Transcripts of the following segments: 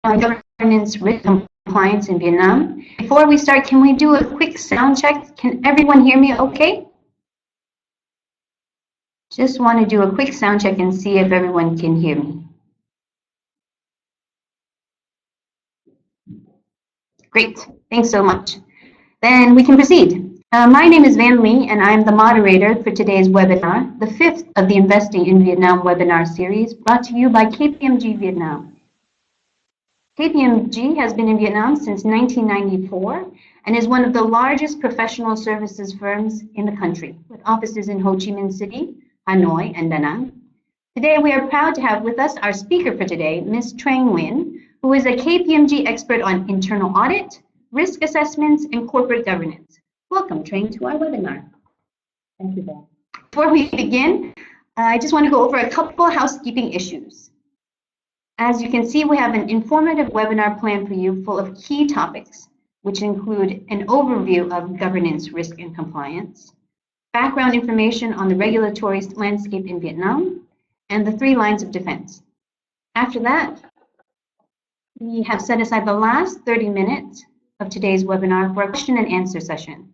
governance risk compliance in Vietnam. Before we start, can we do a quick sound check? Can everyone hear me okay? Just want to do a quick sound check and see if everyone can hear me. Great, thanks so much. Then we can proceed. My name is Van Lee, and I'm the moderator for today's webinar, the fifth of the Investing in Vietnam webinar series, brought to you by Kpmg Vietnam. Kpmg has been in Vietnam since 1994 and is one of the largest professional services firms in the country, with offices in Ho Chi Minh City, Hanoi, and Da Nang. Today, we are proud to have with us our speaker for today, Ms. Trang Nguyen, who is a Kpmg expert on internal audit, risk assessments, and corporate governance. Welcome, Trang, to our webinar. Thank you, Ben. Before we begin, I just want to go over a couple housekeeping issues. As you can see, we have an informative webinar planned for you full of key topics, which include an overview of governance, risk, and compliance, background information on the regulatory landscape in Vietnam, and the 3 lines of defense. After that, we have set aside the last 30 minutes of today's webinar for a question and answer session.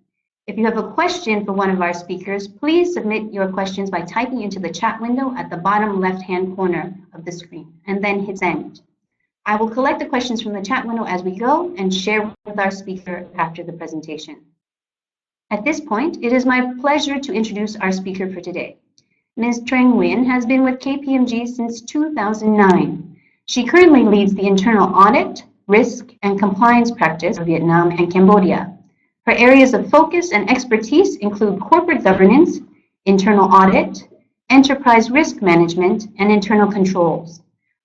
If you have a question for one of our speakers, please submit your questions by typing into the chat window at the bottom left-hand corner of the screen, and then hit send. I will collect the questions from the chat window as we go and share with our speaker after the presentation. At this point, it is my pleasure to introduce our speaker for today. Ms. Trang Nguyen has been with Kpmg since 2009. She currently leads the internal audit, risk, and compliance practice of Vietnam and Cambodia. Her areas of focus and expertise include corporate governance, internal audit, enterprise risk management, and internal controls.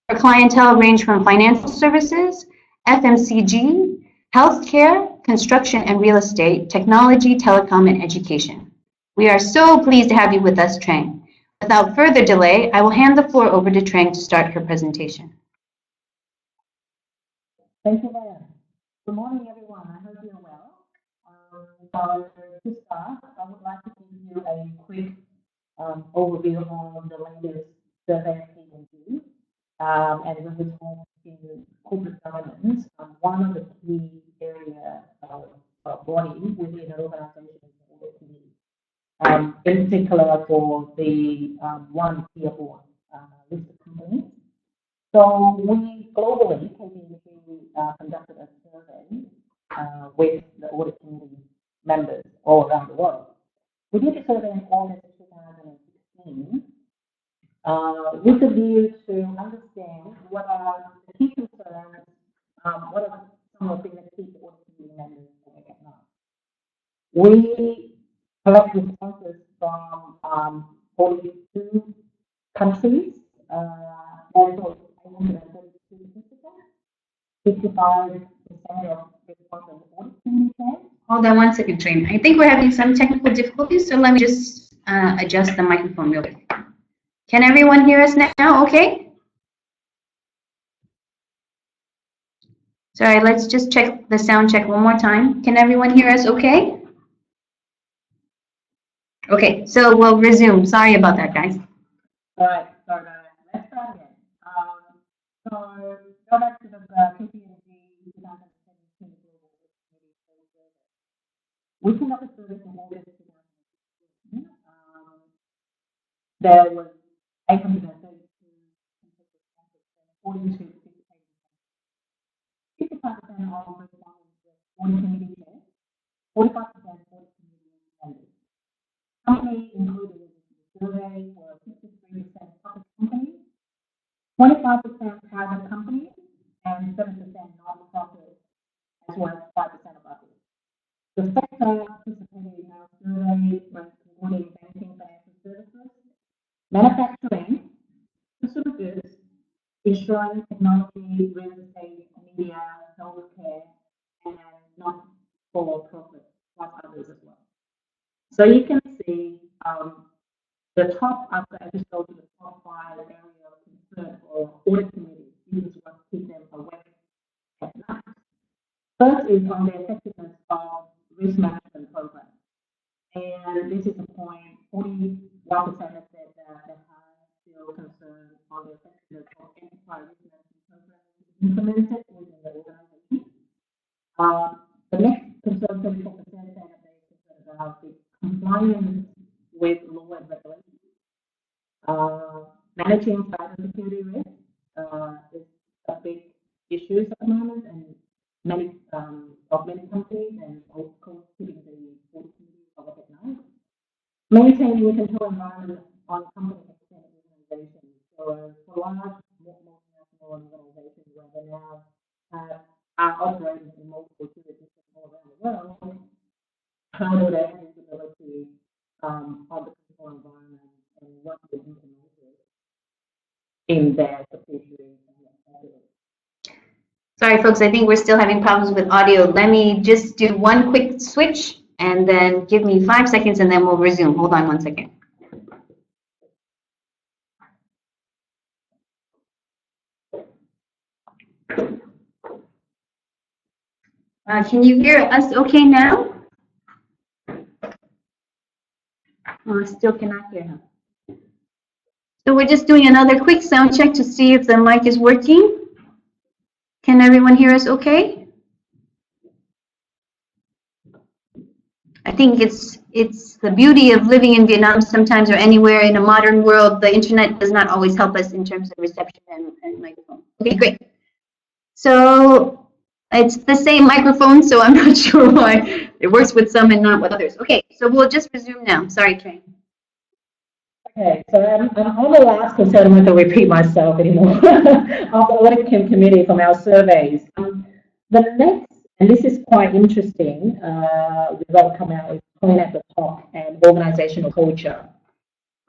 Her clientele range from financial services, FMCG, healthcare, construction and real estate, technology, telecom, and education. We are so pleased to have you with us, Trang. Without further delay, I will hand the floor over to Trang to start her presentation. Thank you, Ben. Good morning, everyone. I hope you're well. So to start, I would like to give you a quick overview on the latest survey of Kpmg. And when we talk in corporate governance, one of the key areas of body within an organization is the audit committee. In particular for the one tier board listed companies. So we globally, Kpmg, conducted a survey with the audit committee members all around the world. We did a survey in August 2016 with a view to understand what are the key concerns, what are some of the things that keep the audit committee members awake at night. We collect responses from 42 countries, and so 55% of responses audit committee. Hold on one second, Trang. I think we're having some technical difficulties, so let me just adjust the microphone real quick. Can everyone hear us now? Okay? Sorry, let's just check the sound check one more time. Can everyone hear us okay? Okay, so we'll resume. Sorry about that, guys. All right, sorry about that. Let's start again. So go back to the Kpmg 2017 Global Committee survey. We conducted a survey in August 2016. There was 832 42 55% of respondents were audit committee chairs, 45% audit committee members. Companies included in the survey were 53% public companies, 25% private companies, and 7% non-profit, as well as 5% of others. The sector participated in our survey was including banking, financial services, manufacturing, consumer goods, insurance, technology, real estate, media, healthcare, and not-for-profit, plus others as well. So you can see the top, after I just go to the top 5 area of concern for audit committees. This is what keeps them awake at night. First is on the effectiveness of risk management programs. And this is the point 41% have said that they have still concern on the effectiveness of enterprise risk management programs implemented compliance with law and regulations. Managing cybersecurity risk is a big issue at the moment, and many companies, and of course keeping the audit committee up at night. Maintaining a control environment on company extended organizations. So for large multinational organizations where they now are operating in multiple jurisdictions all around the world, how do they have visibility on the control environment and what they implemented in their subsidiaries and affiliates? Sorry, folks, I think we're still having problems with audio. Let me just do one quick switch and then give me 5 seconds and then we'll resume. Hold on 1 second. Can you hear us okay now? Oh, I still cannot hear him. So we're just doing another quick sound check to see if the mic is working. Can everyone hear us okay? I think it's the beauty of living in Vietnam sometimes, or anywhere in a modern world. The internet does not always help us in terms of reception and microphone. Okay, great. So it's the same microphone, so I'm not sure why it works with some and not with others. Okay, so we'll just resume now. Sorry, Trang. Okay, so I'm on the last concern. I'm going to repeat myself anymore. Of the audit committee from our surveys. The next, and this is quite interesting, result come out is point at the top and organizational culture.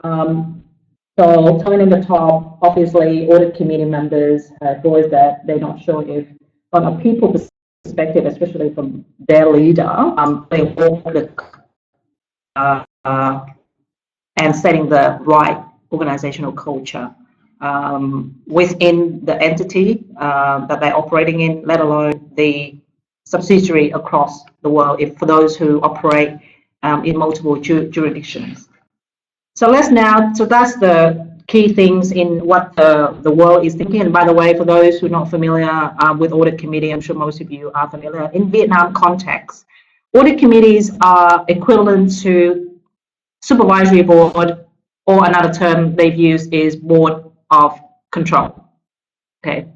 So point at the top, obviously, audit committee members voice that they're not sure if, from a people perspective, especially from their leader, they work and setting the right organizational culture within the entity that they're operating in, let alone the subsidiary across the world, if for those who operate in multiple jurisdictions. So that's the key things in what the world is thinking. And by the way, for those who are not familiar with audit committee, I'm sure most of you are familiar. In Vietnam context, audit committees are equivalent to supervisory board, or another term they've used is board of control. Okay.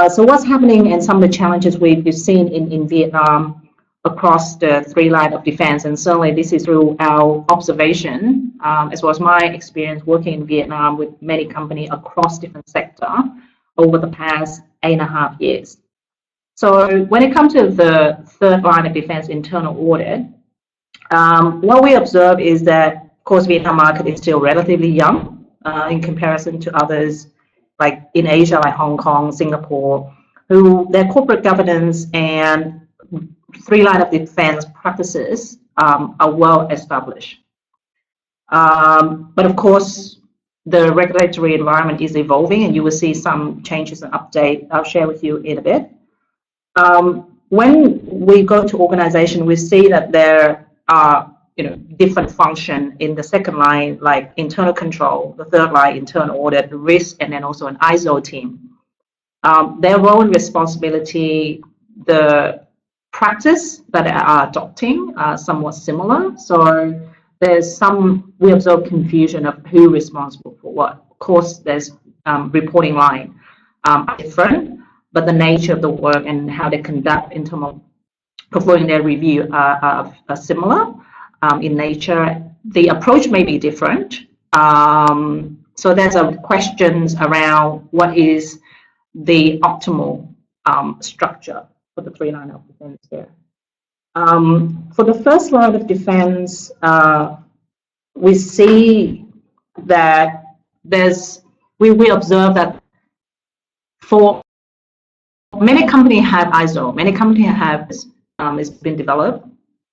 So what's happening and some of the challenges we've seen in Vietnam across the 3 lines of defense, and certainly this is through our observation, as well as my experience working in Vietnam with many companies across different sectors over the past 8.5 years. So when it comes to the 3rd line of defense, internal audit, what we observe is that, of course, Vietnam market is still relatively young in comparison to others like in Asia, like Hong Kong, Singapore, who their corporate governance and 3 line of defense practices are well established. But of course, the regulatory environment is evolving, and you will see some changes and update I'll share with you in a bit. When we go to organization, we see that there are different function in the 2nd line, like internal control, the 3rd line, internal audit, risk, and then also an ISO team. Their role and responsibility, the practice that they are adopting are somewhat similar. So there's we observe confusion of who is responsible for what. Of course, there's reporting line different, but the nature of the work and how they conduct in terms of performing their review are similar in nature. The approach may be different. So there's questions around what is the optimal structure for the 3 line of defense here. For the 1st line of defense, we see that we observe that for many companies have ISO, many companies have it's been developed,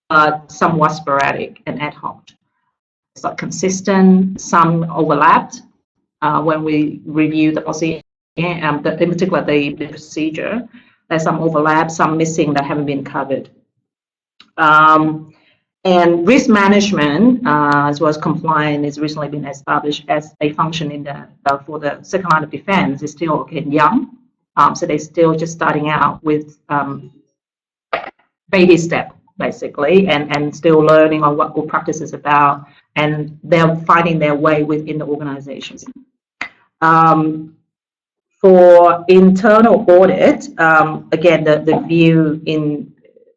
but somewhat sporadic and ad hoc. It's not consistent, some overlapped when we review the policy, in particular the procedure. There's some overlap, some missing that haven't been covered. And risk management, as well as compliance, has recently been established as a function in for the 2nd line of defense. Is still young, so they're still just starting out with baby step basically, and still learning on what good practice is about, and they're finding their way within the organizations. For internal audit, again, the view in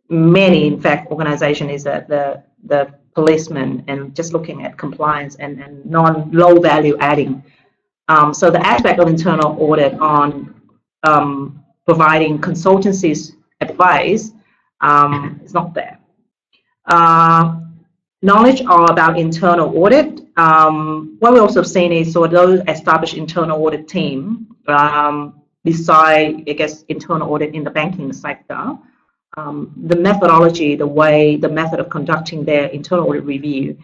many, in fact, organizations is that the policemen and just looking at compliance and low value adding. So the aspect of internal audit on providing consultancies advice is not there. Knowledge about internal audit. What we've also seen is sort of those established internal audit team, beside, I guess, internal audit in the banking sector, the methodology, the method of conducting their internal audit review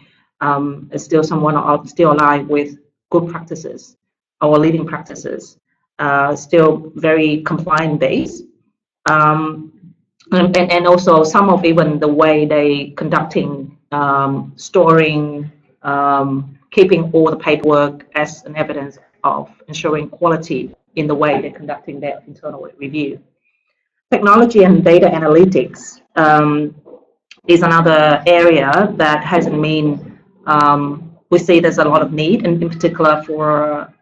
is still still aligned with good practices or leading practices, still very compliant based. And also some of even the way they conducting, storing, keeping all the paperwork as an evidence of ensuring quality in the way they're conducting their internal review. Technology and data analytics is another area that hasn't been, we see there's a lot of need, and in particular for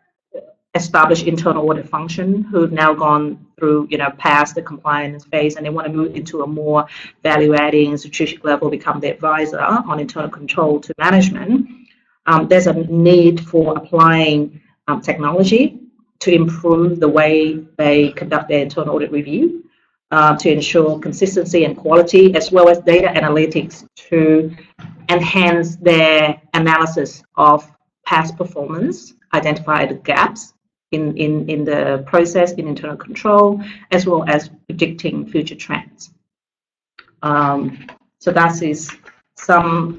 established internal audit function who've now gone through, past the compliance phase, and they want to move into a more value-adding strategic level, become the advisor on internal control to management. There's a need for applying technology to improve the way they conduct their internal audit review, to ensure consistency and quality, as well as data analytics to enhance their analysis of past performance, identify the gaps in the process, in internal control, as well as predicting future trends. So that is some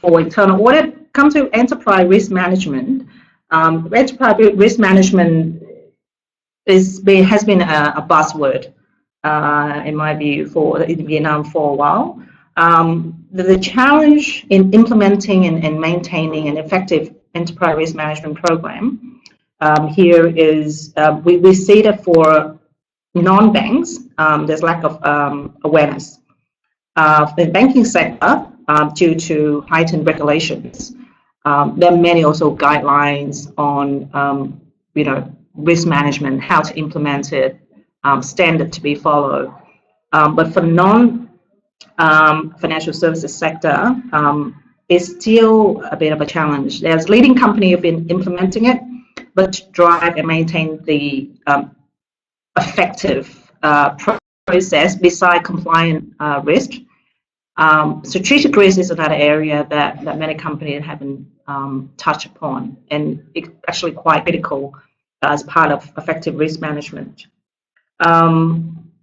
for internal audit. Come to enterprise risk management. Enterprise risk management has been a buzzword, in my view, in Vietnam for a while. The challenge in implementing and maintaining an effective enterprise risk management program here is we see that for non-banks, there's lack of awareness. The banking sector, due to heightened regulations, there are many also guidelines on risk management, how to implement it, standard to be followed. But for non-financial services sector, it's still a bit of a challenge. There's leading companies have been implementing it, but to drive and maintain the effective process beside compliant risk. Strategic risk is another area that many companies haven't touched upon, and it's actually quite critical as part of effective risk management.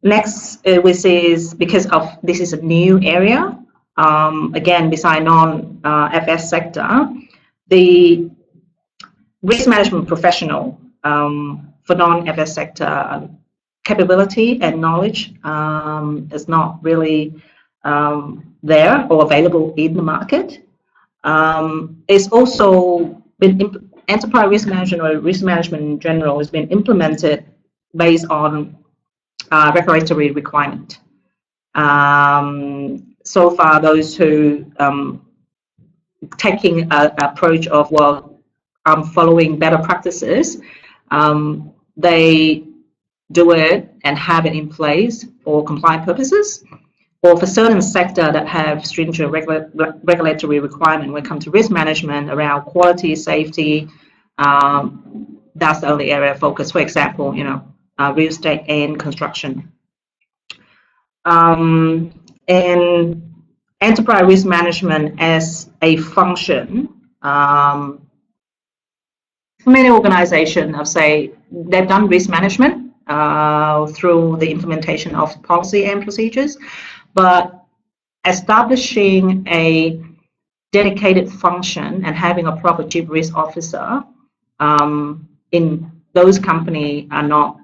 Next, we see is because of this is a new area. Again, beside non-FS sector, the risk management professional for non-FS sector capability and knowledge is not really there or available in the market. It's also been enterprise risk management or risk management in general has been implemented based on regulatory requirement. So far, those who taking an approach of following better practices, they do it and have it in place for compliant purposes, or for certain sector that have stringent regulatory requirement when it comes to risk management around quality, safety. That's the only area of focus. For example, real estate and construction. And enterprise risk management as a function. Many organizations have say they've done risk management through the implementation of policy and procedures, but establishing a dedicated function and having a proper chief risk officer in those companies are not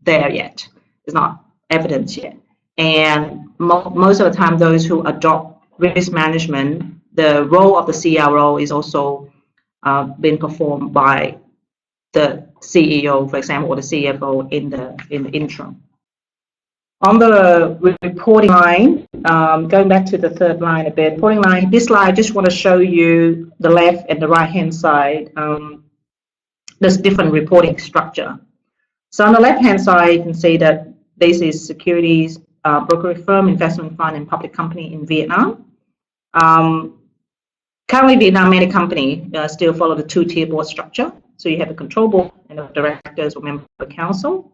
there yet. It's not evident yet. And most of the time, those who adopt risk management, the role of the CRO is also being performed by the CEO, for example, or the CFO in the interim. On the reporting line, going back to the third line a bit, reporting line, this slide, I just want to show you the left and the right-hand side. There's different reporting structure. So on the left-hand side, you can see that this is securities brokerage firm, investment fund, and public company in Vietnam. Currently, Vietnamese company still follow the two-tier board structure. So you have a control board and the directors or member of the council.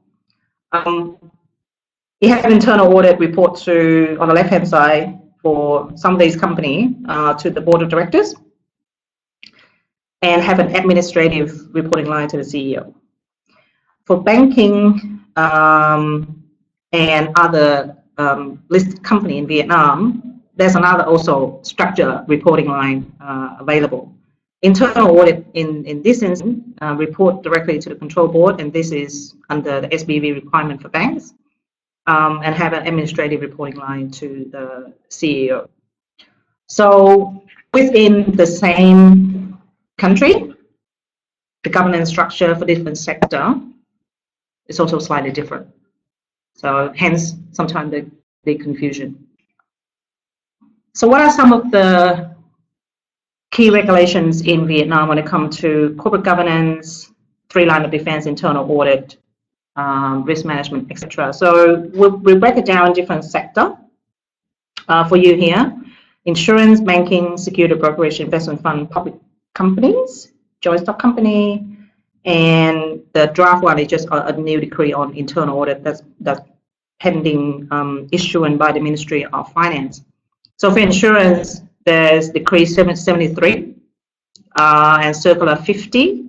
You have internal audit report to, on the left-hand side, for some of these companies to the board of directors, and have an administrative reporting line to the CEO. For banking and other listed company in Vietnam, there's another also structure reporting line available. Internal audit in this instance report directly to the control board, and this is under the SBV requirement for banks, and have an administrative reporting line to the CEO. So within the same country, the governance structure for different sector is also slightly different. So hence sometimes the confusion. So what are some of the key regulations in Vietnam when it comes to corporate governance, three line of defense, internal audit, risk management, etc. So we'll break it down in different sector for you here. Insurance, banking, security brokerage, investment fund, public companies, joint stock company, and the draft one is just a new decree on internal audit that's pending issuance by the Ministry of Finance. So for insurance, there's decree 773 and circular 50,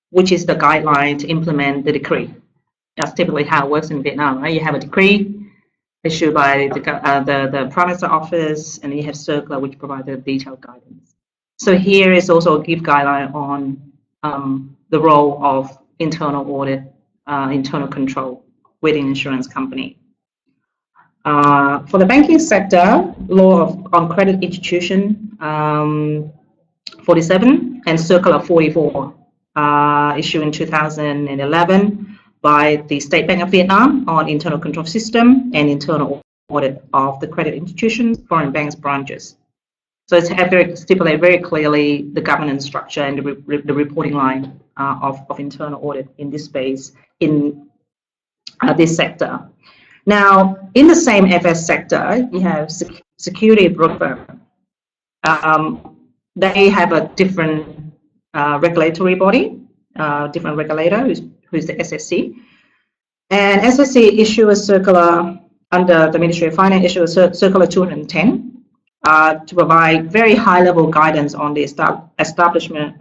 which is the guideline to implement the decree. That's typically how it works in Vietnam, right? You have a decree issued by the Prime Minister office, and you have circular which provides the detailed guidance. So here is also a give guideline on the role of internal audit, internal control within insurance company. For the banking sector, law on credit institution 47 and circular 44 issued in 2011 by the State Bank of Vietnam on internal control system and internal audit of the credit institutions, foreign banks branches. So it's stipulate very clearly the governance structure and the reporting line of internal audit in this space in this sector. Now, in the same FS sector, you have security broker. They have a different regulatory body, different regulator, who's the SSC. And SSC issue a circular under the Ministry of Finance, issue a circular 210 to provide very high-level guidance on the establishment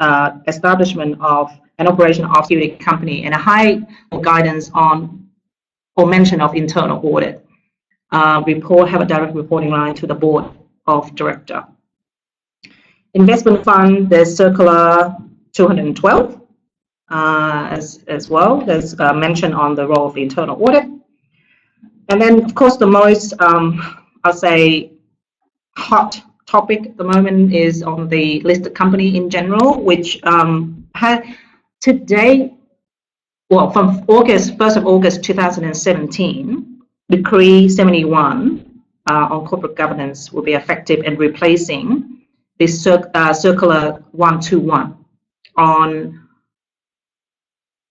of an operation of security company, and a high guidance on or mention of internal audit. Have a direct reporting line to the board of director. Investment fund, there's circular 212 as well. There's mention on the role of the internal audit. And then, of course, the most, I'll say, hot topic at the moment is on the listed company in general, which had today, well, from August, 1st of August 2017, Decree 71 on corporate governance will be effective and replacing this Circular 121 on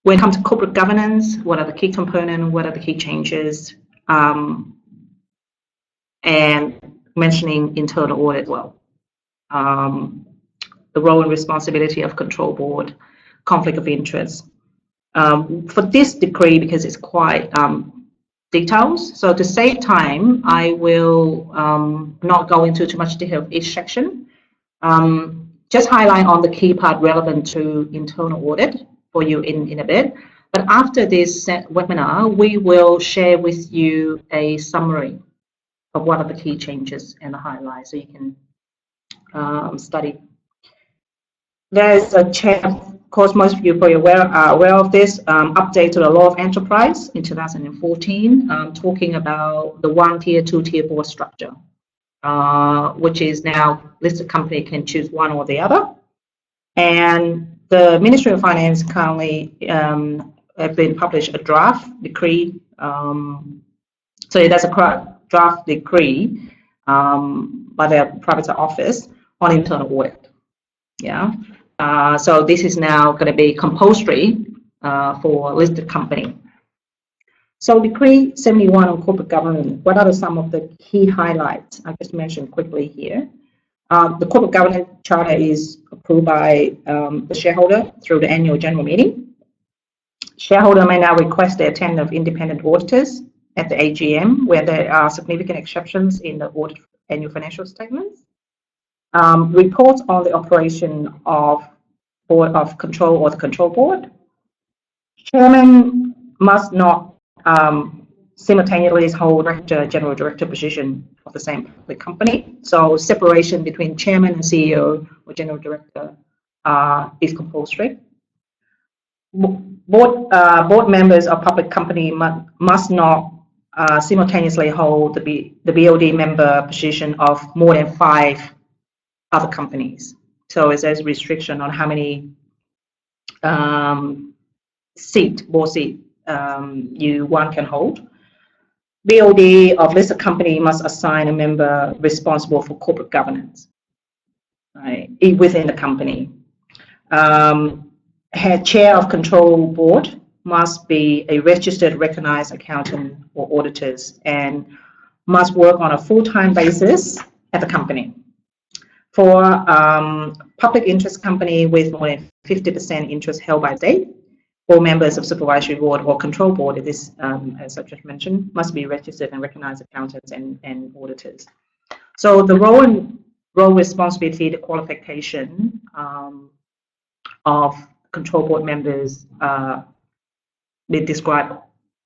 when it comes to corporate governance, what are the key components, what are the key changes, and mentioning internal audit as well. The role and responsibility of control board, conflict of interest. For this decree, because it's quite details, so to save time, I will not go into too much detail of each section. Just highlight on the key part relevant to internal audit for you in a bit. But after this webinar, we will share with you a summary of what are the key changes and the highlights, so you can study. There's a change, of course, most of you are aware of this, update to the law of enterprise in 2014, talking about the one-tier, two-tier board structure, which is now listed company can choose one or the other. And the Ministry of Finance currently have been published a draft decree So that's a draft decree by the private office on internal audit. Yeah. So this is now going to be compulsory for a listed company. So Decree 71 on corporate governance, what are some of the key highlights? I just mentioned quickly here. The corporate governance charter is approved by the shareholder through the annual general meeting. Shareholder may now request the attendance of independent auditors at the AGM where there are significant exceptions in the audit annual financial statements. Reports on the operation of board of control or the control board. Chairman must not simultaneously hold director, general director position of the same public company. So separation between chairman and CEO or general director is compulsory. Board members of public company must not simultaneously hold the BOD member position of more than 5 other companies. So it says restriction on how many board seat one can hold. BOD of listed company must assign a member responsible for corporate governance, right, within the company. Head chair of control board must be a registered, recognized accountant or auditors and must work on a full-time basis at the company. For public interest company with more than 50% interest held by the state, all members of supervisory board or control board, as I just mentioned, must be registered and recognized accountants and auditors. So the role responsibility, the qualification of control board members they describe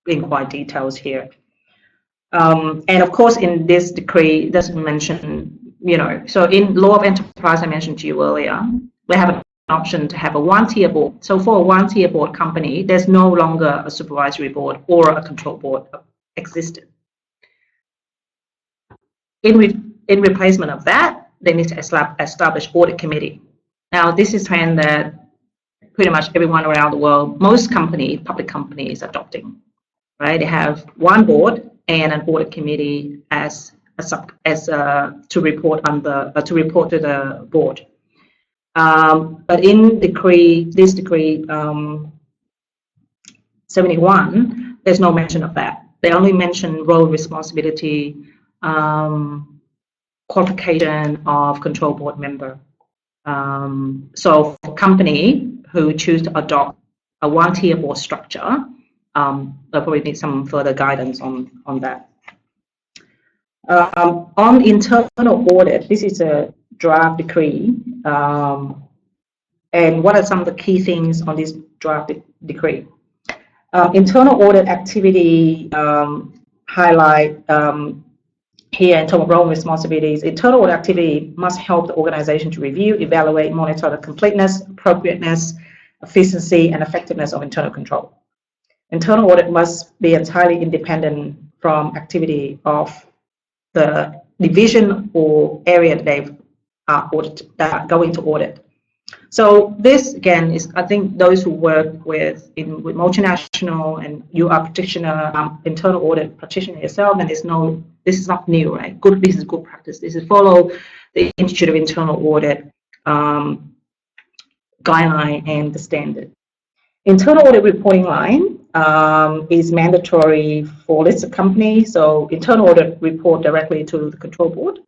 in quite details here. And of course, in this decree, it doesn't mention, so in law of enterprise, I mentioned to you earlier, we have an option to have a one-tier board. So for a one-tier board company, there's no longer a supervisory board or a control board existed. In replacement of that, they need to establish audit committee. Now, this is a trend that pretty much everyone around the world, most public companies adopting, right? They have one board and an audit committee to report to the board. But in this decree 71, there's no mention of that. They only mention role, responsibility, qualification of control board member. So for company who choose to adopt a one-tier board structure, they'll probably need some further guidance on that. On internal audit, this is a draft decree. And what are some of the key things on this draft decree? Internal audit activity highlight here in terms of role and responsibilities. Internal audit activity must help the organization to review, evaluate, monitor the completeness, appropriateness, efficiency, and effectiveness of internal control. Internal audit must be entirely independent from activity of the division or area that they are going to audit. So this again is, I think, those who work with multinational and you are practitioner, internal audit practitioner yourself, and this is not new, right? This is good practice. This is follow the Institute of Internal Audit guideline and the standard. Internal audit reporting line is mandatory for listed companies. So internal audit report directly to the control board.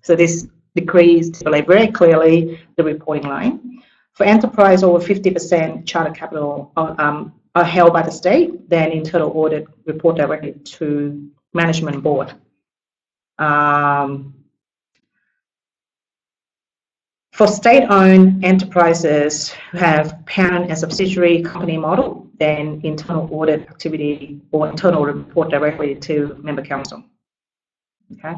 So this decrees display very clearly the reporting line. For enterprise over 50% charter capital are held by the state, then internal audit report directly to management board. For state-owned enterprises who have parent and subsidiary company model, then internal audit activity or internal report directly to member council. Okay.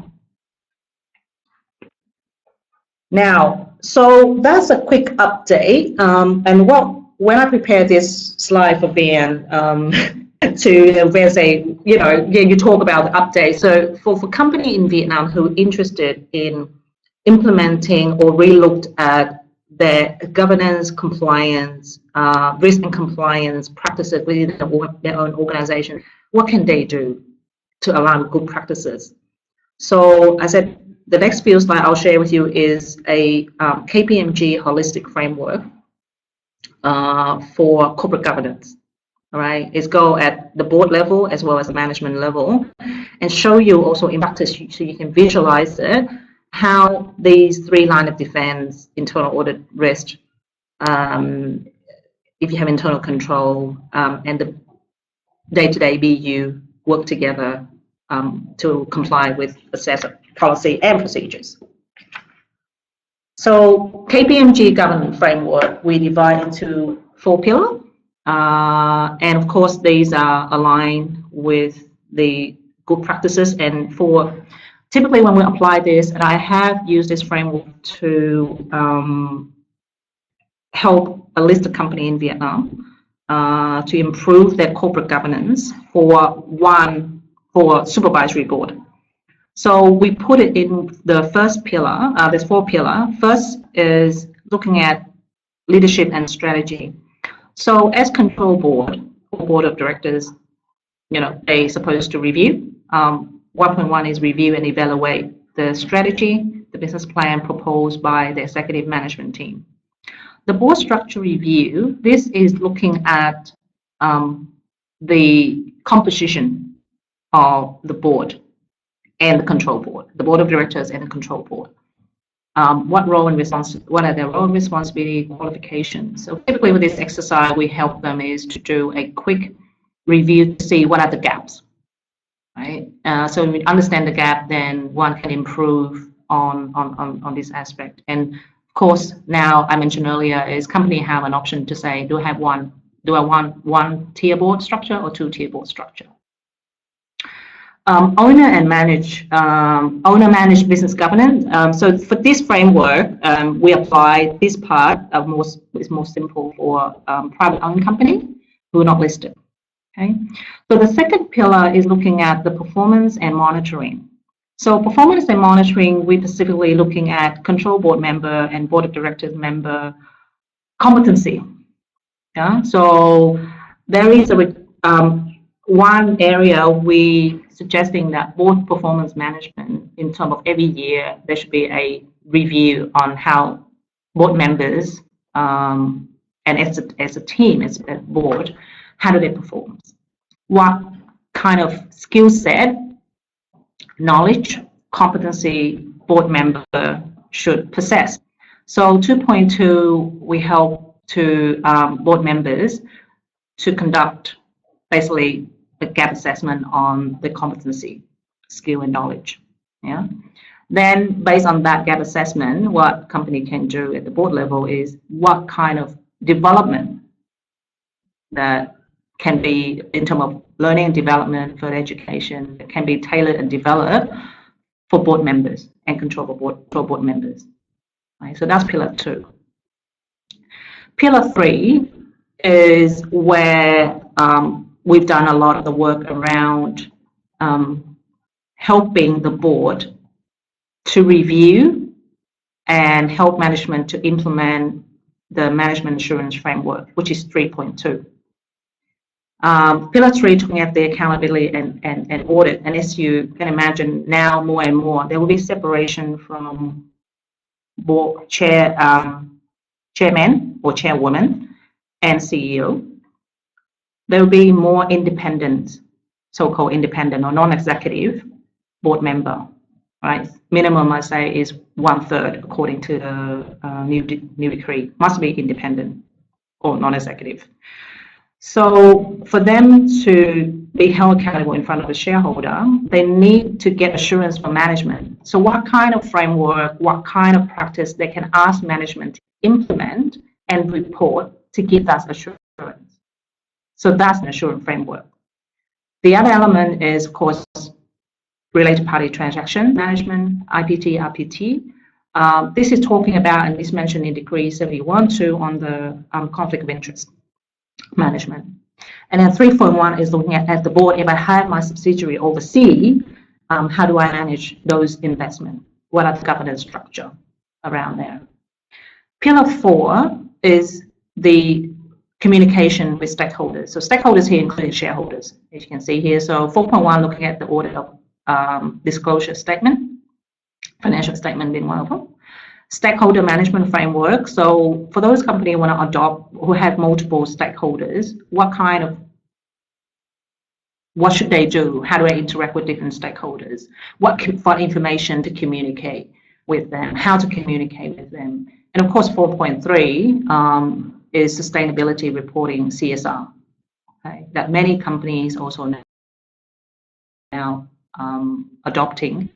Now, so that's a quick update. And when I prepared this slide for Ben, there's a, you talk about the update. So for company in Vietnam who are interested in implementing or relooked at their governance, compliance, risk and compliance practices within their own organization, what can they do? to align with good practices. So I said the next few slides I'll share with you is a KPMG holistic framework for corporate governance. All right, it's go at the board level as well as the management level, and show you also in practice so you can visualize it, how these 3 lines of defense, internal audit, risk, if you have internal control, and the day-to-day BU work together to comply with a set of policy and procedures. So KPMG governance framework, we divide into 4 pillars. And of course, these are aligned with the good practices. And for typically when we apply this, and I have used this framework to help a listed company in Vietnam to improve their corporate governance for supervisory board. So we put it in the first pillar. There's 4 pillars. First is looking at leadership and strategy. So as control board or board of directors, they're supposed to review. 1.1 is review and evaluate the strategy, the business plan proposed by the executive management team. The board structure review, this is looking at the composition of the board and the control board, the board of directors and the control board. What are their role and responsibility, qualifications. So typically with this exercise, we help them is to do a quick review to see what are the gaps, right? So when we understand the gap, then one can improve on this aspect. And of course, now I mentioned earlier is company have an option to say, do I want 1 tier board structure or 2 tier board structure? Owner managed business governance. So for this framework, we apply this part is more simple for private owned company who are not listed. Okay. So the second pillar is looking at the performance and monitoring. So performance and monitoring, we're specifically looking at control board member and board of directors member competency. Yeah. So there is one area we suggesting that board performance management, in terms of every year, there should be a review on how board members and as a team, as a board, how do they perform? What kind of skill set, knowledge, competency board member should possess. So 2.2, we help to board members to conduct basically a gap assessment on the competency, skill and knowledge. Yeah. Then based on that gap assessment, what company can do at the board level is what kind of development that can be in terms of learning and development, further education, that can be tailored and developed for board members and control board members. Right? So that's pillar 2. Pillar 3 is where we've done a lot of the work around helping the board to review and help management to implement the management assurance framework, which is 3.2. Pillar 3, looking at the accountability and audit. And as you can imagine, now more and more, there will be separation from board chairman or chairwoman and CEO. There will be more independent, so-called independent or non-executive board member, right? Minimum, I say, is 1/3 according to the new decree. Must be independent or non-executive. So for them to be held accountable in front of the shareholder, they need to get assurance from management. So what kind of framework, what kind of practice they can ask management to implement and report to give us assurance. So that's an assurance framework. The other element is, of course, related party transaction management, IPT, RPT. This is talking about, and this mentioned in Decree 71.2 on the conflict of interest management. And then 3.1 is looking at the board. If I have my subsidiary overseas, how do I manage those investments? What are the governance structure around there? Pillar 4 is the communication with stakeholders. So stakeholders here including shareholders, as you can see here. So 4.1, looking at the audit of disclosure statement, financial statement being one of them. Stakeholder management framework. So for those companies who want to adopt, who have multiple stakeholders, what should they do? How do they interact with different stakeholders? What information to communicate with them? How to communicate with them? And of course, 4.3 is sustainability reporting, CSR. Okay, that many companies also now adopting.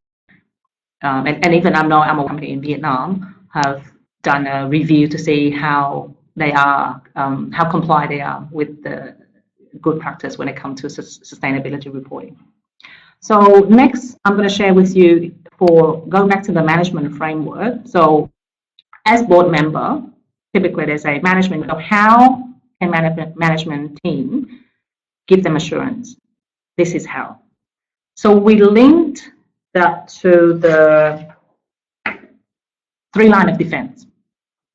And even I'm a company in Vietnam have done a review to see how they are, how compliant they are with the good practice when it comes to sustainability reporting. So next, I'm going to share with you for going back to the management framework. So as board member, typically there's a management of how can management team give them assurance. This is how. So we linked that to the 3 lines of defense.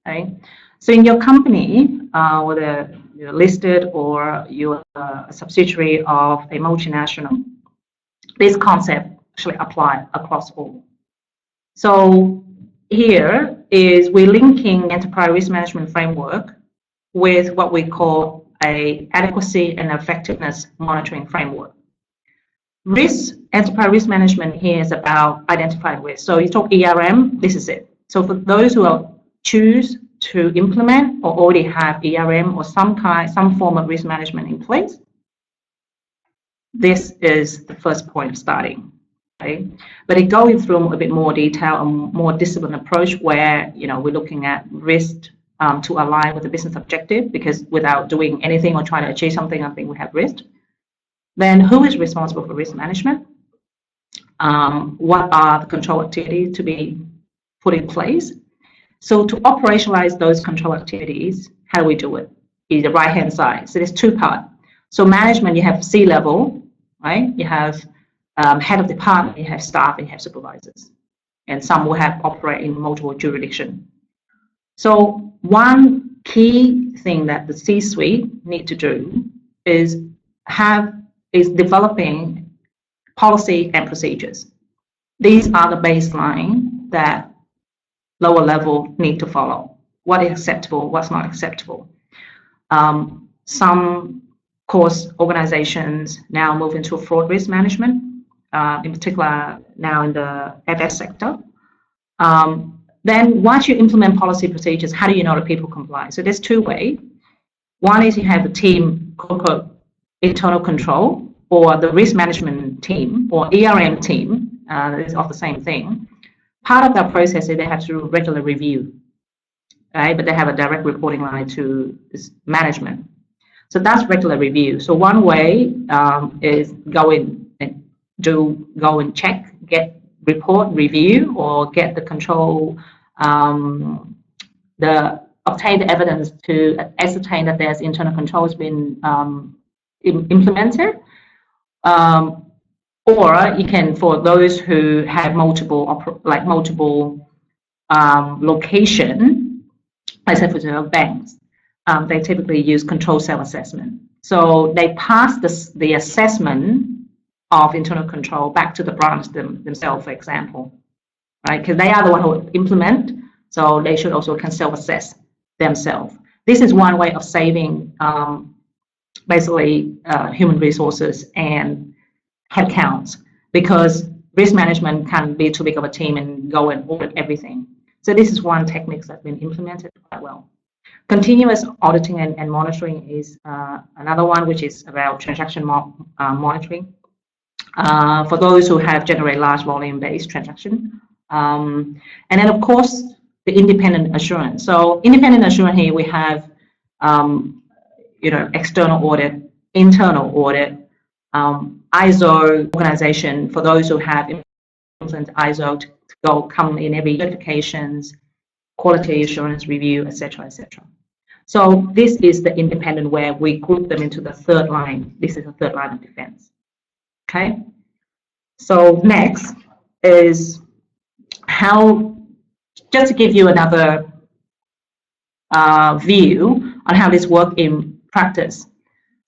Okay. So in your company, whether you're listed or you're a subsidiary of a multinational, this concept actually applies across all. So here is we're linking enterprise risk management framework with what we call a adequacy and effectiveness monitoring framework. Enterprise risk management here is about identifying risk. So you talk ERM, this is it. So for those who choose to implement or already have ERM or some form of risk management in place, this is the first point of starting. Okay? But it going through a bit more detail, a more disciplined approach where we're looking at risk to align with the business objective, because without doing anything or trying to achieve something, I think we have risk. Then who is responsible for risk management? What are the control activities to be put in place? So to operationalize those control activities, how do we do it? Is the right-hand side. So there's 2 parts. So management, you have C-level, right? You have head of department, you have staff, and you have supervisors. And some will have operate in multiple jurisdictions. So one key thing that the C-suite need to do is developing policy and procedures. These are the baseline that lower level need to follow. What is acceptable, what's not acceptable. Some course organizations now move into fraud risk management, in particular now in the FS sector. Then once you implement policy procedures, how do you know that people comply? So there's 2 ways. One is you have the team, quote, internal control, or the risk management team, or ERM team, is of the same thing. Part of that process is they have to do regular review, right? But they have a direct reporting line to management. So that's regular review. So one way is go and check, get report, review, or get the control, obtain the evidence to ascertain that there's internal control has been implemented. Or you can, for those who have multiple location, like say for example banks, they typically use control self-assessment. So they pass the assessment of internal control back to the branch themselves, for example, right? Because they are the one who implement, so they should also can self-assess themselves. This is one way of saving basically human resources and headcounts, because risk management can be too big of a team and go and audit everything. So this is one technique that's been implemented quite well. Continuous auditing and monitoring is another one, which is about transaction monitoring. For those who have generated large volume-based transaction. And then of course, the independent assurance. So independent assurance here, we have external audit, internal audit, ISO organization for those who have implemented ISO to come in every certifications, quality assurance review, etc., etc. So this is the independent where we group them into the 3rd line. This is the 3rd line of defense. Okay. So next is just to give you another view on how this works in practice.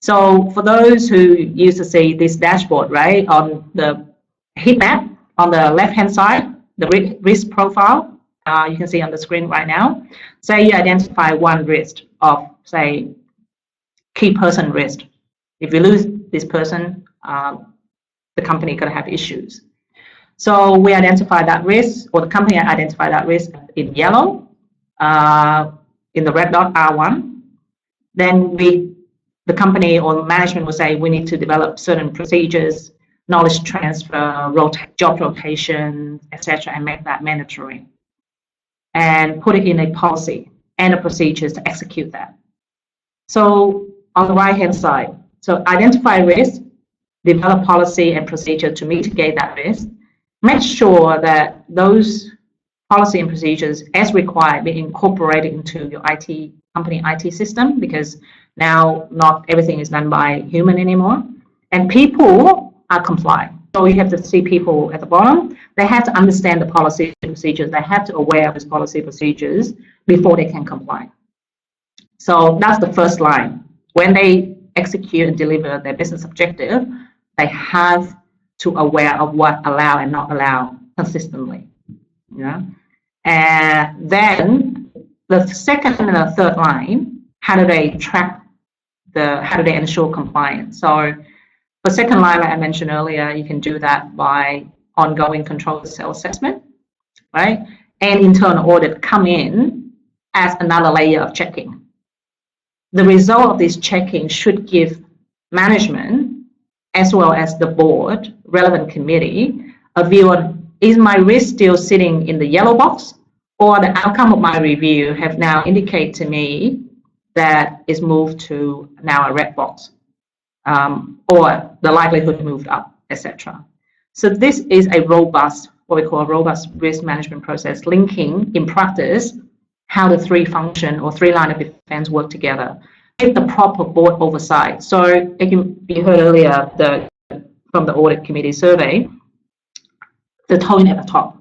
So for those who used to see this dashboard, right, on the heat map on the left-hand side, the risk profile, you can see on the screen right now. Say you identify one risk of, say, key person risk. If you lose this person, the company could have issues. So we identify that risk, or the company identify that risk in yellow, in the red dot R1. Then the company or management will say we need to develop certain procedures, knowledge transfer, job rotation, etc., and make that mandatory, and put it in a policy and a procedures to execute that. So on the right-hand side, so identify risk, develop policy and procedure to mitigate that risk. Make sure that those policy and procedures, as required, be incorporated into your company IT system, because now not everything is done by human anymore, and people are compliant. So you have to see people at the bottom. They have to understand the policy and procedures. They have to aware of these policy procedures before they can comply. So that's the first line. When they execute and deliver their business objective, they have to aware of what allow and not allow consistently. Yeah. And then the second and the third line, how do they ensure compliance? So for second line, like I mentioned earlier, you can do that by ongoing control self-assessment, right? And internal audit come in as another layer of checking. The result of this checking should give management, as well as the board, relevant committee, a view on, is my risk still sitting in the yellow box, or the outcome of my review have now indicated to me that it's moved to now a red box, or the likelihood moved up, etc. So this is a robust, what we call a robust risk management process, linking in practice how the three function or three line of defense work together with the proper board oversight. So you heard earlier from the audit committee survey, the tone at the top.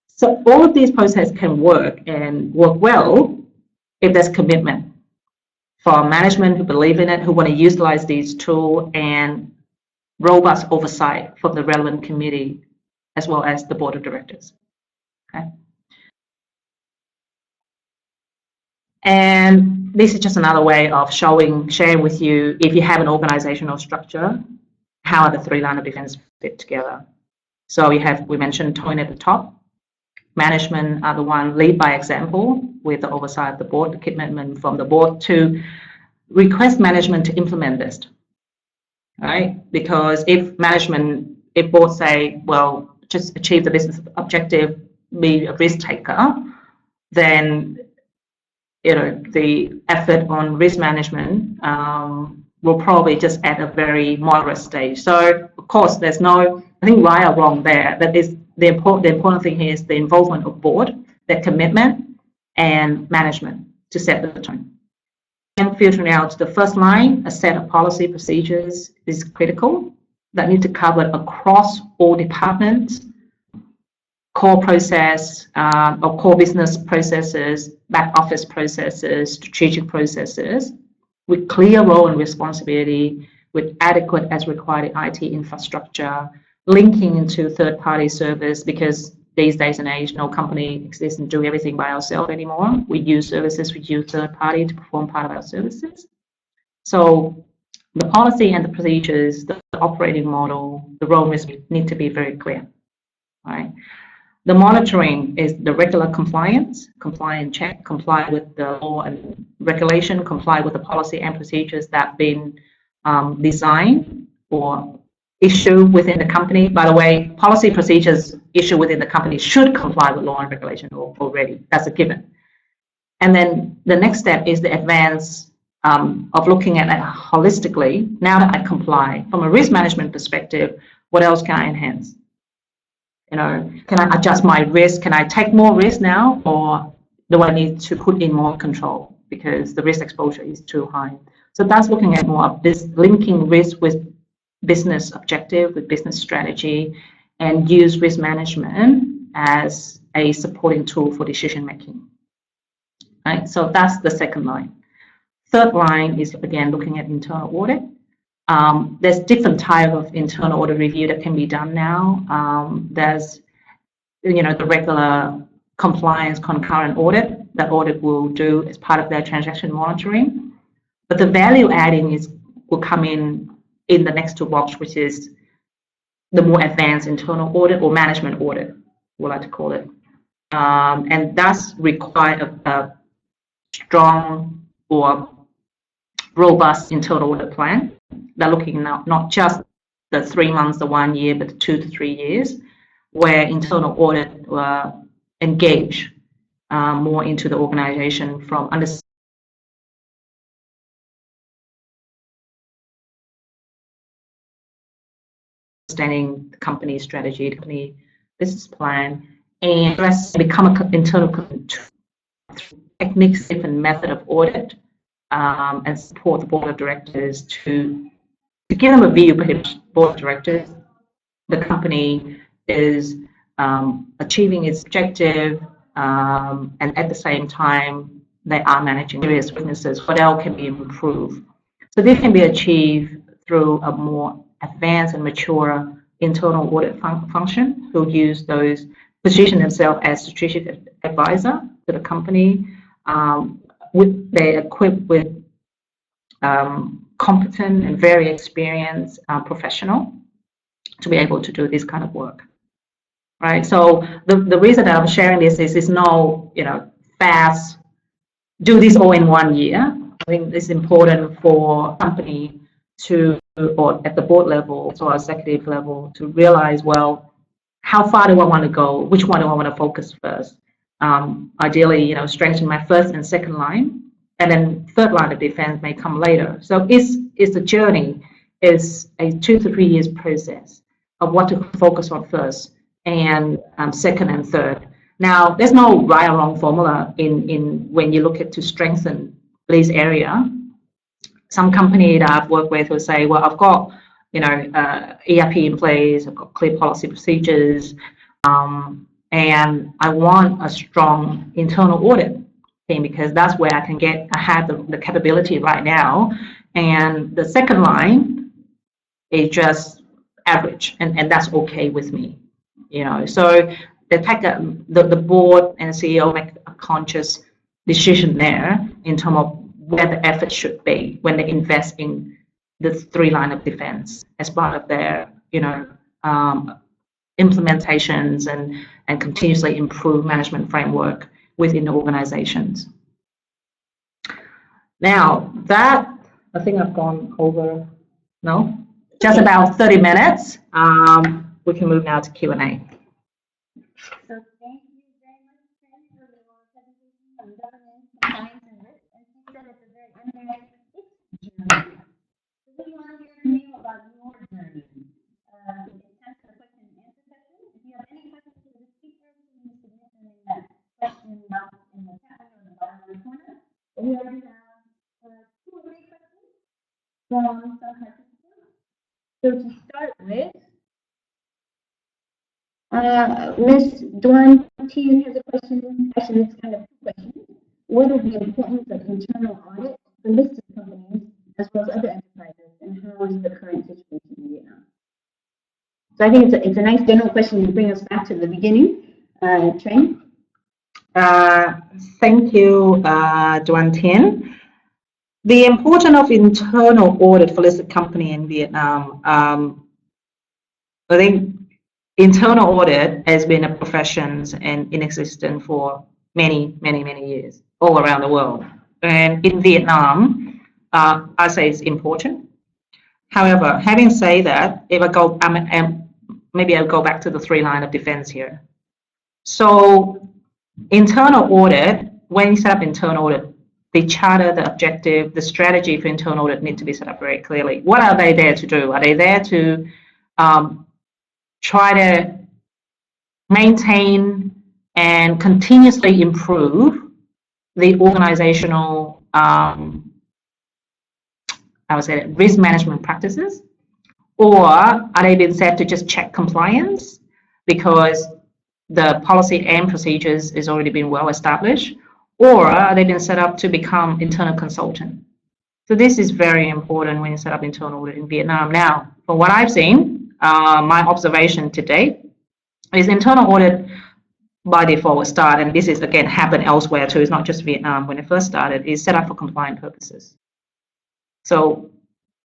So all of these processes can work and work well if there's commitment for management who believe in it, who want to utilize these tools, and robust oversight from the relevant committee as well as the board of directors. Okay. And this is just another way of sharing with you, if you have an organizational structure, how are the three line of defense fit together. So we mentioned tone at the top. Management are the one lead by example with the oversight of the board, the commitment from the board to request management to implement this, right? Because if board say, well, just achieve the business objective, be a risk taker, then the effort on risk management will probably just at a very moderate stage. So of course, there's no, I think, right or wrong there. That is the important thing here is the involvement of board, their commitment, and management to set the tone. And filtering out the first line, a set of policy procedures is critical that need to cover across all departments, core process or core business processes, back office processes, strategic processes, with clear role and responsibility, with adequate as required IT infrastructure, linking into third-party service, because these days and age, no company exists and do everything by ourselves anymore. We use services, we use third-party to perform part of our services. So the policy and the procedures, the operating model, the role need to be very clear, right? The monitoring is the regular compliance check, comply with the law and regulation, comply with the policy and procedures that have been designed or issued within the company. By the way, policy procedures issued within the company should comply with law and regulation already. That's a given. And then the next step is the advance of looking at it holistically. Now that I comply, from a risk management perspective, what else can I enhance? Can I adjust my risk? Can I take more risk now, or do I need to put in more control because the risk exposure is too high? So that's looking at more of this, linking risk with business objective, with business strategy, and use risk management as a supporting tool for decision making. Right. So that's the second line. Third line is, again, looking at internal audit. There's different type of internal audit review that can be done now. There's, the regular compliance concurrent audit that audit will do as part of their transaction monitoring. But the value adding will come in the next two box, which is the more advanced internal audit or management audit, we like to call it. And that's require a strong or robust internal audit plan. They're looking now not just the 3 months, the 1 year, but the 2 to 3 years, where internal audit engage more into the organization from understanding the company strategy, the company business plan, and become an internal techniques and method of audit, and support the board of directors to give them a view, perhaps board of directors, the company is achieving its objective, and at the same time they are managing various weaknesses. What else can be improved? So this can be achieved through a more advanced and mature internal audit function who use those, position themselves as strategic advisor to the company. They're equipped with competent and very experienced professional to be able to do this kind of work, right? So the reason that I'm sharing this is no, fast, do this all in 1 year. I think it's important for company to, or at the board level or executive level, to realize, well, how far do I want to go? Which one do I want to focus first? Ideally, strengthen my first and second line, and then third line of defense may come later. So it's a journey, it's a 2 to 3 years process of what to focus on first and second and third. Now, there's no right or wrong formula in when you look at to strengthen this area. Some company that I've worked with will say, well, I've got ERP in place, I've got clear policy procedures, and I want a strong internal audit team because that's where I have the capability right now. And the second line is just average, and that's okay with me. So they take the board and CEO make a conscious decision there in terms of where the effort should be when they invest in the 3 line of defense as part of their implementations and continuously improve management framework within the organizations. Now that, I think I've gone over, no? Just about 30 minutes. We can move now to Q&A. So thank you very much, Trang, for your presentation on governance, compliance, and risk. As you said at the very end there, it's journey. So we want to hear from you about your journey. It's time for the question and answer session. If you have any questions for the speaker, please submit them in that question box in the chat or in the bottom right corner. We already have 2 or 3 questions from some participants. So to start with, Ms. Xuan has a question. Actually, it's kind of 2 questions. What is the importance of internal audit for listed companies as well as other enterprises, and how is the current situation in Vietnam? So I think it's a nice general question to bring us back to the beginning. Trang? Thank you, Xuan Tien. The importance of internal audit for listed company in Vietnam, I think internal audit has been a profession and in existence for many years all around the world. And in Vietnam, I say it's important. However, having said that, if I go, maybe I'll go back to the 3 line of defense here. So internal audit, when you set up internal audit, the charter, the objective, the strategy for internal audit need to be set up very clearly. What are they there to do? Are they there to try to maintain and continuously improve the organizational, I would say, risk management practices? Or are they being set to just check compliance because the policy and procedures is already been well established? Or are they being set up to become internal consultant So this is very important when you set up internal audit in Vietnam. Now, from what I've seen, my observation to date is internal audit by default start, and this is again happened elsewhere too, it's not just Vietnam, when it first started, is set up for compliance purposes. So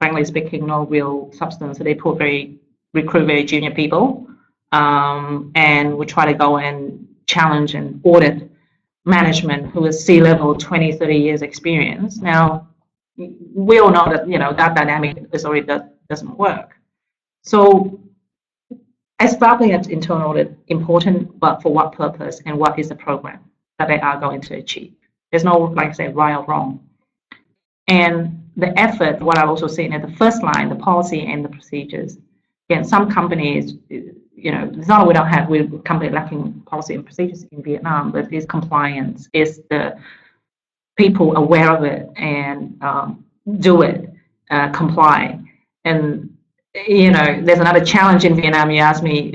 frankly speaking, no real substance. So they recruit very junior people, and we try to go and challenge and audit management who is C-level 20, 30 years experience. Now, we all know that, that dynamic is already doesn't work. So establishing an internal audit important, but for what purpose and what is the program that they are going to achieve? There's no, like I said, right or wrong. And the effort, what I've also seen at the first line, the policy and the procedures. Again, some companies, it's not that we're a company lacking policy and procedures in Vietnam, but it's compliance, it's the people aware of it and do it, comply. And there's another challenge in Vietnam. You asked me,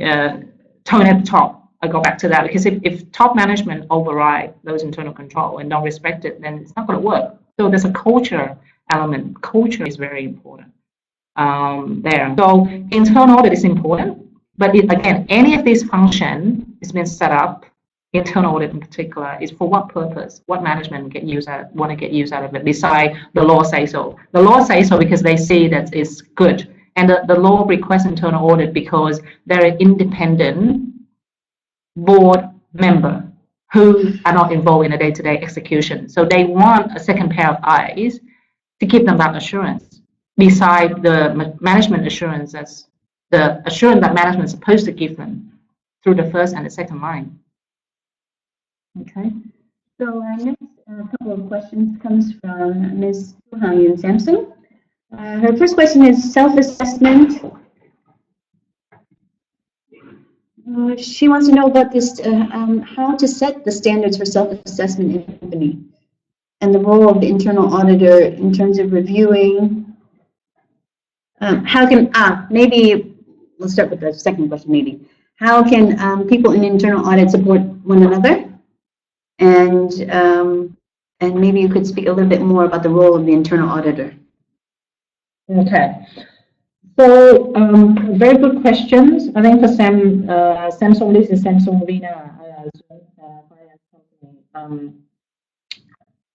tone at the top. I go back to that because if top management override those internal control and don't respect it, then it's not going to work. So there's a culture element. Culture is very important there. So internal audit is important, but again, any of these functions has been set up. Internal audit in particular is for what purpose? What management want to get use out of it? Besides the law say so. The law say so because they see that it's good. And the law requests internal audit because they're an independent board member who are not involved in a day-to-day execution. So they want a second pair of eyes to give them that assurance. Besides the management assurance, that's the assurance that management is supposed to give them through the first and the second line. Okay. So our next couple of questions comes from Ms. Xuan Samsung. Her first question is self-assessment. She wants to know about this, how to set the standards for self-assessment in a company and the role of the internal auditor in terms of reviewing. Maybe let's start with the second question. Maybe how can people in internal audit support one another? And maybe you could speak a little bit more about the role of the internal auditor. Okay. So very good questions. I think for Samsung, this is Samsung Vina company.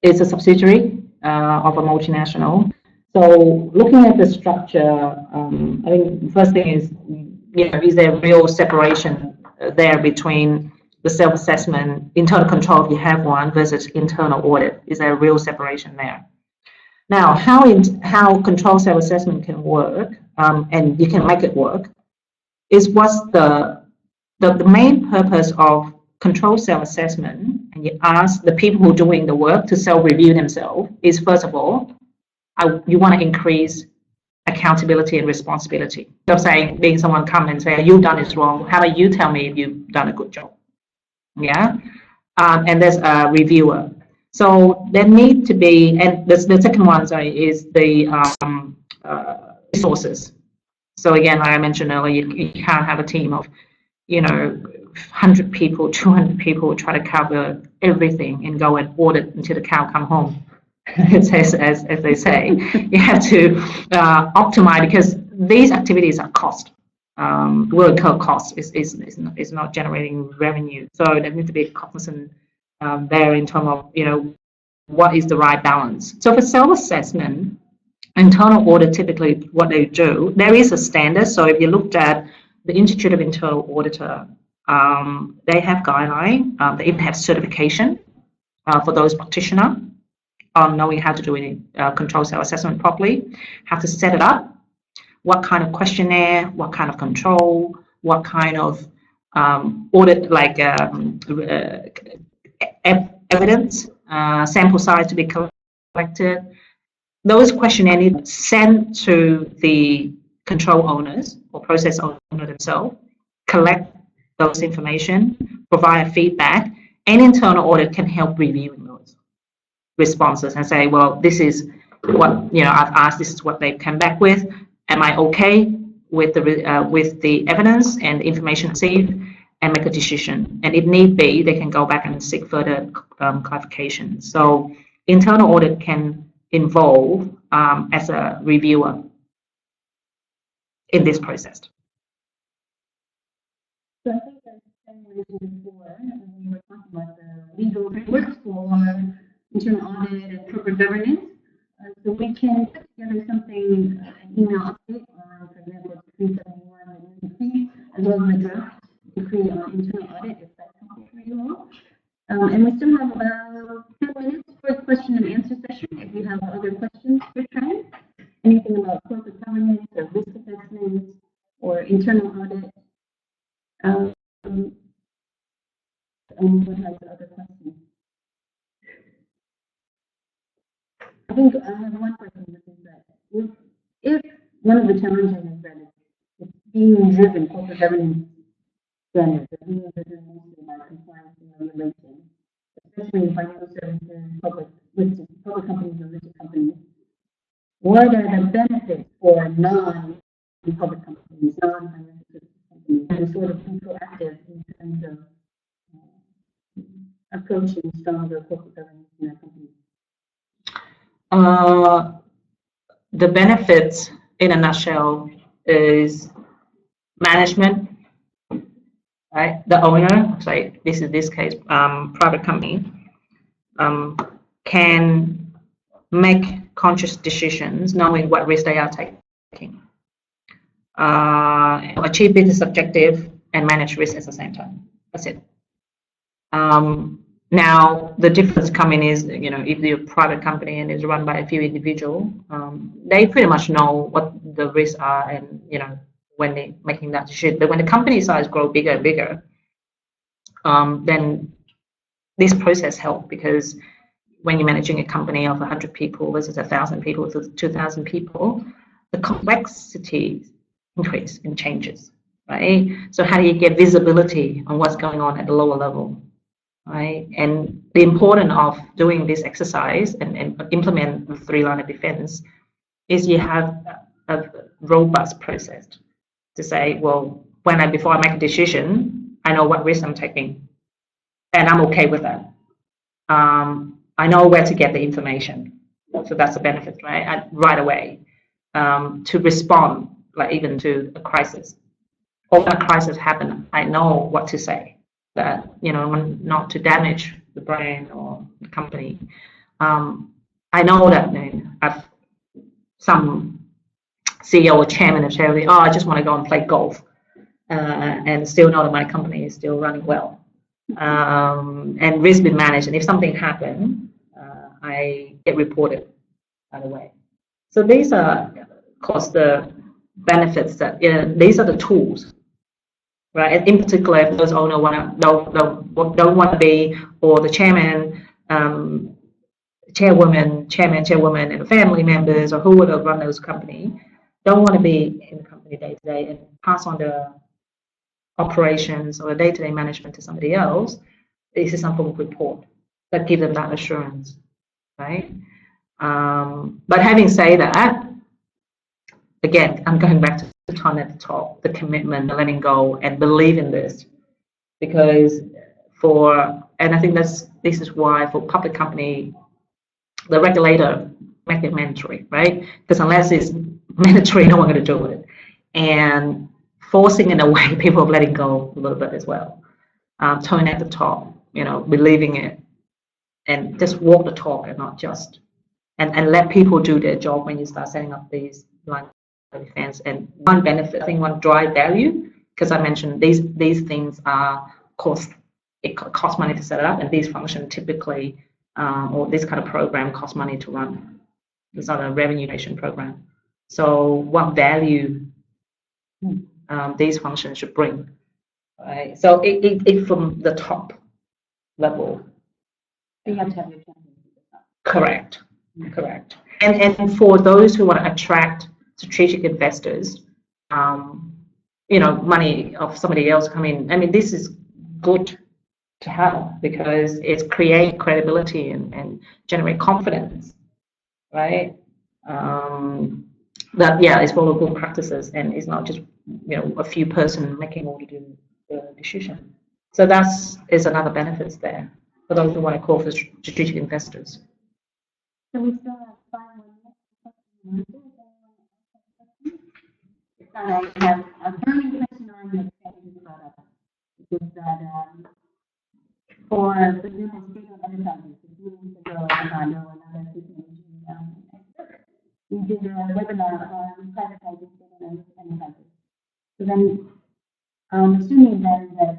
It's a subsidiary of a multinational. So looking at the structure, I think the first thing is, is there real separation there between the self-assessment, internal control if you have one, versus internal audit? Is there a real separation there? Now, how control self-assessment can work, and you can make it work, is what's the main purpose of control self-assessment, and you ask the people who are doing the work to self-review themselves, is first of all, you want to increase accountability and responsibility. So saying, being someone come and say, you've done this wrong, how about you tell me if you've done a good job? Yeah, and there's a reviewer. So there need to be, and the second one, is the resources. So again, like I mentioned earlier, you can't have a team of, 100 people, 200 people try to cover everything and go and audit until the cow come home. As they say, you have to optimize, because these activities are cost. Will incur cost is not generating revenue. So there needs to be a cognizant there in terms of what is the right balance. So for self-assessment, internal audit typically what they do, there is a standard. So if you looked at the Institute of Internal Auditor, they have guideline. They even have certification for those practitioners on knowing how to do any control self-assessment properly, how to set it up, what kind of questionnaire, what kind of control, what kind of audit, like evidence, sample size to be collected. Those questionnaires need sent to the control owners or process owner themselves, collect those information, provide feedback, and internal audit can help reviewing those responses and say, well, this is what I've asked, this is what they come back with. Am I okay with the evidence and the information received, and make a decision? And if need be, they can go back and seek further clarification. So internal audit can involved as a reviewer in this process. So I think as I mentioned before, we were talking about the legal framework for internal audit and corporate governance. So we can put together something, an email update on, for example, Decree 71 and decree, as well as the draft decree on internal audit, if that's helpful for you all. And we still have about 10 minutes for a question and answer session. If you have other questions for Trang, anything about corporate governance or risk assessment or internal audit. Anyone has other questions? I think I have one question, which is that if one of the challenges is that it's being driven, corporate governance standards are being driven mostly by compliance and regulation, especially in financial services, public companies and listed companies, what are the benefits for non-public companies, non-financial services companies, and sort of be proactive in terms of approaching stronger corporate governance in their companies? The benefits in a nutshell is management, right? The owner, say this case, private company, can make conscious decisions knowing what risk they are taking, achieve business objective and manage risk at the same time. That's it. Now the difference coming is, if you're a private company and is run by a few individuals, they pretty much know what the risks are, and when they're making that decision. But when the company size grow bigger and bigger, then this process helps, because when you're managing a company of 100 people versus 1,000 people to 2,000 people, the complexity increase and changes, right? So how do you get visibility on what's going on at the lower level? Right, and the importance of doing this exercise and implement the 3 line of defense is you have a robust process to say, well, before I make a decision, I know what risk I'm taking, and I'm okay with that. I know where to get the information, so that's a benefit, right? Right away to respond, like even to a crisis, or when a crisis happens, I know what to say. That not to damage the brand or the company. I know that some CEO or chairman of charity, I just want to go and play golf, and still know that my company is still running well, and risk been managed. And if something happens, I get reported right away. So these are, of course, the benefits that these are the tools. Right, and in particular, if those owners don't want to be, or the chairman, chairwoman, and family members, or who would have run those company, don't want to be in the company day to day and pass on the operations or the day-to-day management to somebody else. This is some form of report that gives them that assurance, right? But having said that, again, I'm going back to the time at the top, the commitment, the letting go, and believe in this, because and I think this is why for public company, the regulator make it mandatory, right? Because unless it's mandatory, no one going to do it, and forcing in a way people are letting go a little bit as well. Tone at the top, believing it, and just walk the talk and not just and let people do their job when you start setting up these lines of defense. And one benefit, I think, one drive value, because I mentioned these things are it costs money to set it up, and these functions typically or this kind of program costs money to run. It's not a revenue generation program. So what value these functions should bring, right? So it from the top level. You have to have your champion. Correct. And for those who want to attract strategic investors, money of somebody else coming. I mean, this is good to have, because it's create credibility and generate confidence, right? It's follow good practices, and it's not just a few person making all the decision. So is another benefits there for those who want to call for strategic investors. So we still have 5 more minutes for questions and answers. I have a burning question on the training product, which is that for example, state-owned enterprises, a few weeks ago, I know another Kpmg expert, we did a webinar on privatizing state-owned enterprises. So then, assuming then that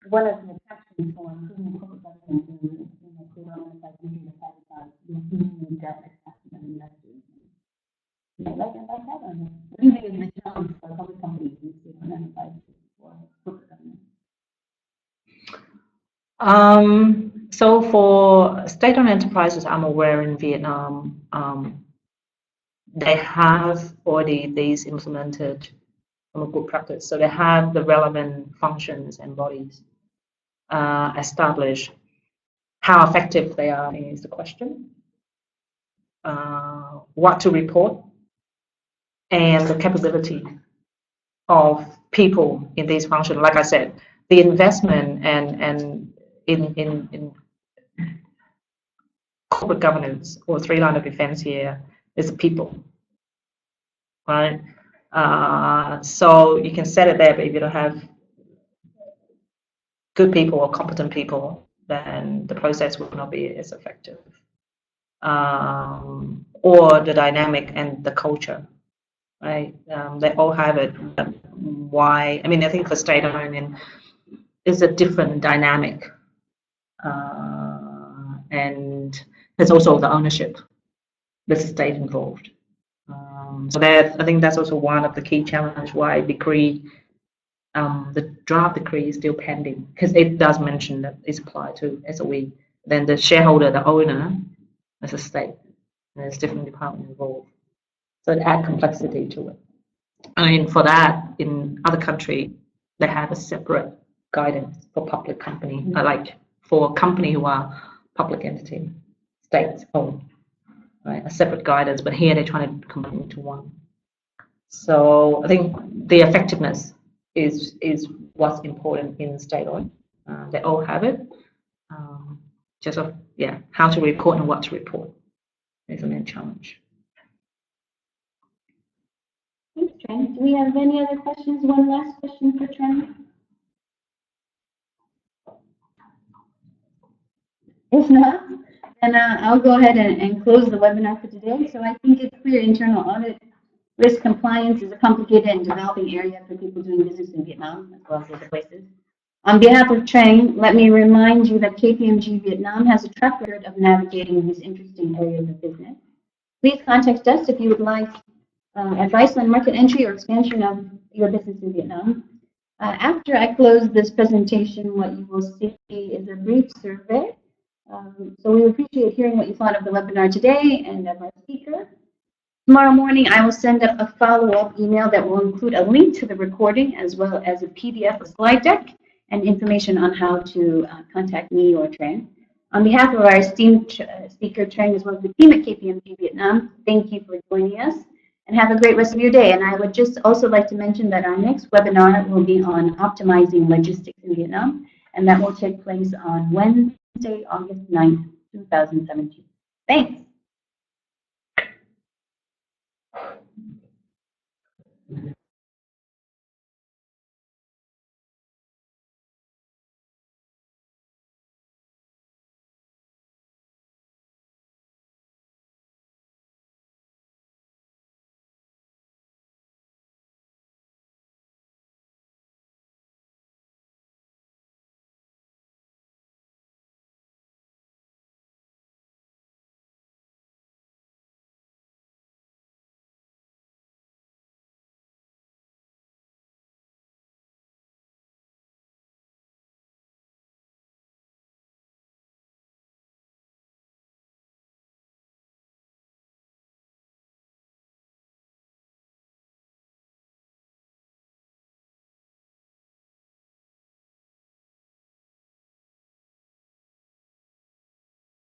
one of the attractions for improving corporate governance in a state-owned enterprise using the private is the debt attraction of investors. I like that or no? What do you think is the challenge for public companies in state-owned enterprises for corporate governance? So for state-owned enterprises, I'm aware in Vietnam, they have already these implemented from a good practice. So they have the relevant functions and bodies established. How effective they are is the question. What to report and the capability of people in these functions. Like I said, the investment and in corporate governance or 3 line of defense here is the people, right? So you can set it there, but if you don't have good people or competent people, then the process will not be as effective. Or the dynamic and the culture, right? They all have it. Why? I mean, I think for state-owned is a different dynamic. And there's also the ownership. There's the state involved. So I think that's also one of the key challenges why decree, the draft decree is still pending, because it does mention that it's applied to SOE. Then the shareholder, the owner, is a state, and there's different departments involved. So it adds complexity to it. I mean, for that, in other countries, they have a separate guidance for public company, like for company who are public entity, states owned, right? A separate guidance, but here they're trying to combine into one. So I think the effectiveness is what's important in state-owned. They all have it. Just how to report and what to report is the main challenge. Thanks, Trang. Do we have any other questions? One last question for Trang? If not, then I'll go ahead and close the webinar for today. So I think it's clear internal audit risk compliance is a complicated and developing area for people doing business in Vietnam, as well as other places. On behalf of Trang, let me remind you that Kpmg Vietnam has a track record of navigating these interesting areas of business. Please contact us if you would like advice on market entry or expansion of your business in Vietnam. After I close this presentation, what you will see is a brief survey. So we appreciate hearing what you thought of the webinar today and of our speaker. Tomorrow morning, I will send up a follow-up email that will include a link to the recording as well as a PDF slide deck and information on how to contact me or Trang. On behalf of our esteemed speaker, Trang, as well as the team at Kpmg Vietnam, thank you for joining us and have a great rest of your day. And I would just also like to mention that our next webinar will be on optimizing logistics in Vietnam, and that will take place on Wednesday, August 9th, 2017. Thanks.